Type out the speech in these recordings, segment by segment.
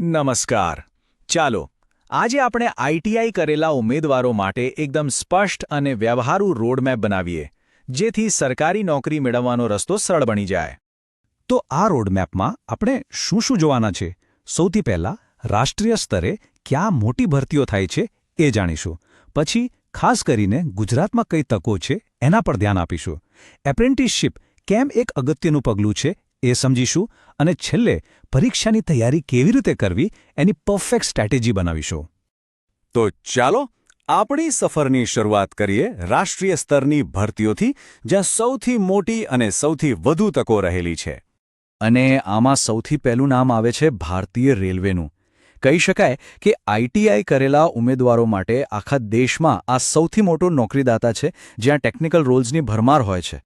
નમસ્કાર. ચાલો આજે આપણે આઈટીઆઈ કરેલા ઉમેદવારો માટે એકદમ સ્પષ્ટ અને વ્યવહારુ રોડમેપ બનાવીએ, જેથી સરકારી નોકરી મેળવવાનો રસ્તો સરળ બની જાય. તો આ રોડમેપમાં આપણે શું શું જોવાના છે? સૌથી પહેલાં રાષ્ટ્રીય સ્તરે ક્યાં મોટી ભરતીઓ થાય છે એ જાણીશું. પછી ખાસ કરીને ગુજરાતમાં કઈ તકો છે એના પર ધ્યાન આપીશું. એપ્રેન્ટિસશીપ કેમ એક અગત્યનું પગલું છે એ સમજીશું અને છેલ્લે પરીક્ષાની તૈયારી કેવી રીતે કરવી એની પરફેક્ટ સ્ટ્રેટેજી બનાવીશું. તો ચાલો આપણી સફરની શરૂઆત કરીએ રાષ્ટ્રીય સ્તરની ભરતીઓથી, જ્યાં સૌથી મોટી અને સૌથી વધુ તકો રહેલી છે. અને આમાં સૌથી પહેલું નામ આવે છે ભારતીય રેલવેનું. કહી શકાય કે આઈટીઆઈ કરેલા ઉમેદવારો માટે આખા દેશમાં આ સૌથી મોટો નોકરીદાતા છે, જ્યાં ટેકનિકલ રોલ્સની ભરમાર હોય છે.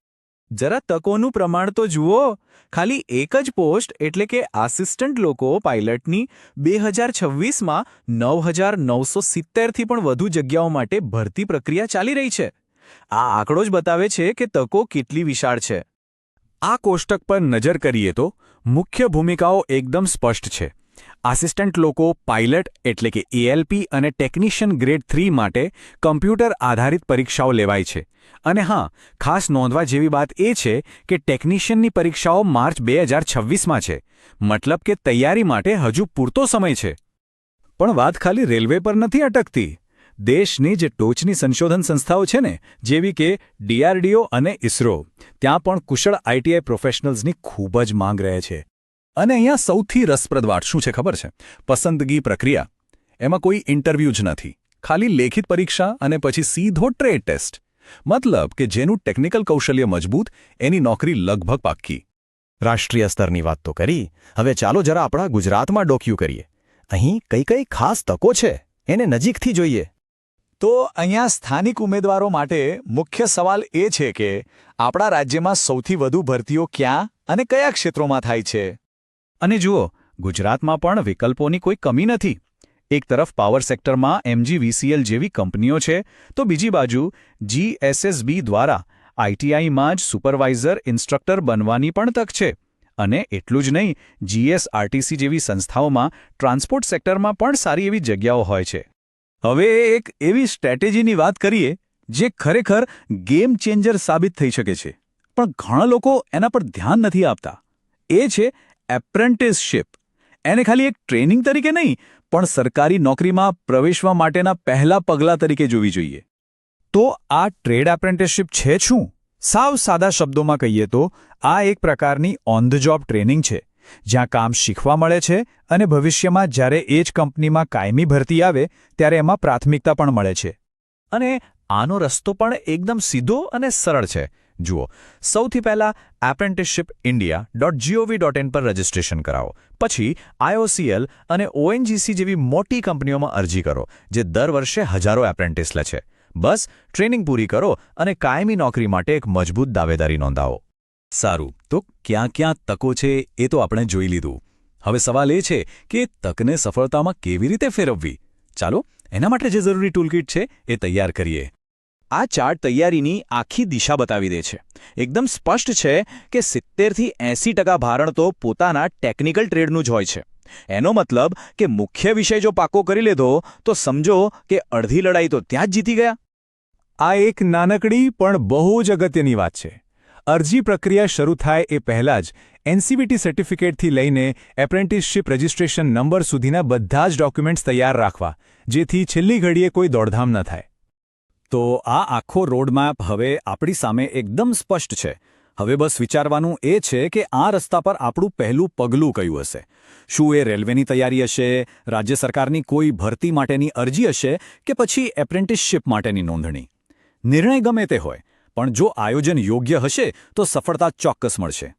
જરા તકોનું પ્રમાણ તો જુઓ. ખાલી એક જ પોસ્ટ એટલે કે આસિસ્ટન્ટ લોકો પાયલટની 2026માં 9,970થી પણ વધુ જગ્યાઓ માટે ભરતી પ્રક્રિયા ચાલી રહી છે. આ આંકડો જ બતાવે છે કે તકો કેટલી વિશાળ છે. આ કોષ્ટક પર નજર કરીએ તો મુખ્ય ભૂમિકાઓ એકદમ સ્પષ્ટ છે. આસિસ્ટન્ટ લોકો પાયલટ એટલે કે એએલપી અને ટેકનિશિયન ગ્રેડ 3 માટે કમ્પ્યુટર આધારિત પરીક્ષાઓ લેવાય છે. અને હા, ખાસ નોંધવા જેવી વાત એ છે કે ટેકનિશિયનની પરીક્ષાઓ માર્ચ 2026માં છે. મતલબ કે તૈયારી માટે હજુ પૂરતો સમય છે. પણ વાત ખાલી રેલવે પર નથી અટકતી. દેશની જે ટોચની સંશોધન સંસ્થાઓ છે ને, જેવી કે ડીઆરડીઓ અને ઇસરો, ત્યાં પણ કુશળ આઈટીઆઈ પ્રોફેશનલ્સની ખૂબ જ માંગ રહે છે. અને અહીંયા સૌથી રસપ્રદ વાત શું છે ખબર છે? પસંદગી પ્રક્રિયા. એમાં કોઈ ઇન્ટરવ્યૂ જ નથી, ખાલી લેખિત પરીક્ષા અને પછી સીધો ટ્રેડ ટેસ્ટ. મતલબ કે જેનું ટેકનિકલ કૌશલ્ય મજબૂત, એની નોકરી લગભગ પાક્કી. રાષ્ટ્રીય સ્તરની વાત તો કરી, હવે ચાલો જરા આપણા ગુજરાતમાં ડોક્યુ કરીએ. અહીં કઈ કઈ ખાસ તકો છે એને નજીકથી જોઈએ. તો અહીંયા સ્થાનિક ઉમેદવારો માટે મુખ્ય સવાલ એ છે કે આપણા રાજ્યમાં સૌથી વધુ ભરતીઓ ક્યાં અને કયા ક્ષેત્રોમાં થાય છે. અને જુઓ, ગુજરાતમાં પણ વિકલ્પોની કોઈ કમી નથી. એક તરફ પાવર સેક્ટરમાં MGVCL જેવી કંપનીઓ છે, તો બીજી બાજુ GSSB દ્વારા આઈટીઆઈમાં જ સુપરવાઇઝર ઇન્સ્ટ્રક્ટર બનવાની પણ તક છે. અને એટલું જ નહીં, GSRTC જેવી સંસ્થાઓમાં ટ્રાન્સપોર્ટ સેક્ટરમાં પણ સારી એવી જગ્યાઓ હોય છે. હવે એક એવી સ્ટ્રેટેજીની વાત કરીએ જે ખરેખર ગેમ ચેન્જર સાબિત થઈ શકે છે, પણ ઘણા લોકો એના પર ધ્યાન નથી આપતા. એ છે એપ્રેન્ટિસશીપ. એને ખાલી એક ટ્રેનિંગ તરીકે નહીં, પણ સરકારી નોકરીમાં પ્રવેશવા માટેના પહેલા પગલાં તરીકે જોવી જોઈએ. તો આ ટ્રેડ એપ્રેન્ટિસશીપ છે શું? સાવ સાદા શબ્દોમાં કહીએ તો આ એક પ્રકારની ઓન ધ જોબ ટ્રેનિંગ છે, જ્યાં કામ શીખવા મળે છે અને ભવિષ્યમાં જ્યારે એ જ કંપનીમાં કાયમી ભરતી આવે ત્યારે એમાં પ્રાથમિકતા પણ મળે છે. અને આનો રસ્તો પણ એકદમ સીધો અને સરળ છે. જુઓ, સૌથી પહેલાં apprenticeshipindia.gov.in પર રજિસ્ટ્રેશન કરાવો. પછી IOCL અને ONGC જેવી મોટી કંપનીઓમાં અરજી કરો, જે દર વર્ષે હજારો એપ્રેન્ટિસ લે છે. બસ ટ્રેનિંગ પૂરી કરો અને કાયમી નોકરી માટે એક મજબૂત દાવેદારી નોંધાવો. સારું, તો ક્યાં ક્યાં તકો છે એ તો આપણે જોઈ લીધું. હવે સવાલ એ છે કે તકને સફળતામાં કેવી રીતે ફેરવવી. ચાલો એના માટે જે જરૂરી ટૂલકીટ છે એ તૈયાર કરીએ. આ ચાર્ટ તૈયારીની આખી દિશા બતાવી દે છે. એકદમ સ્પષ્ટ છે કે 70થી 80% ભારણ તો પોતાના ટેકનિકલ ટ્રેડનું જ હોય છે. એનો મતલબ કે મુખ્ય વિષય જો પાકો કરી લીધો તો સમજો કે અડધી લડાઈ તો ત્યાં જ જીતી ગયા. આ એક નાનકડી પણ બહુ જ અગત્યની વાત છે. અરજી પ્રક્રિયા શરૂ થાય એ પહેલાં જ NCVT સર્ટિફિકેટથી લઈને એપ્રેન્ટિસશીપ રજિસ્ટ્રેશન નંબર સુધીના બધા જ ડોક્યુમેન્ટ્સ તૈયાર રાખવા, જેથી છેલ્લી ઘડીએ કોઈ દોડધામ ન થાય. તો આ આખો રોડમેપ હવે આપણી સામે એકદમ સ્પષ્ટ છે. હવે બસ વિચારવાનું એ છે કે આ રસ્તા પર આપણું પહેલું પગલું કયું હશે. શું એ રેલવેની તૈયારી હશે, રાજ્ય સરકારની કોઈ ભરતી માટેની અરજી હશે, કે પછી એપ્રેન્ટિસશીપ માટેની નોંધણી? નિર્ણય ગમે તે હોય, પણ જો આયોજન યોગ્ય હશે તો સફળતા ચોક્કસ મળશે.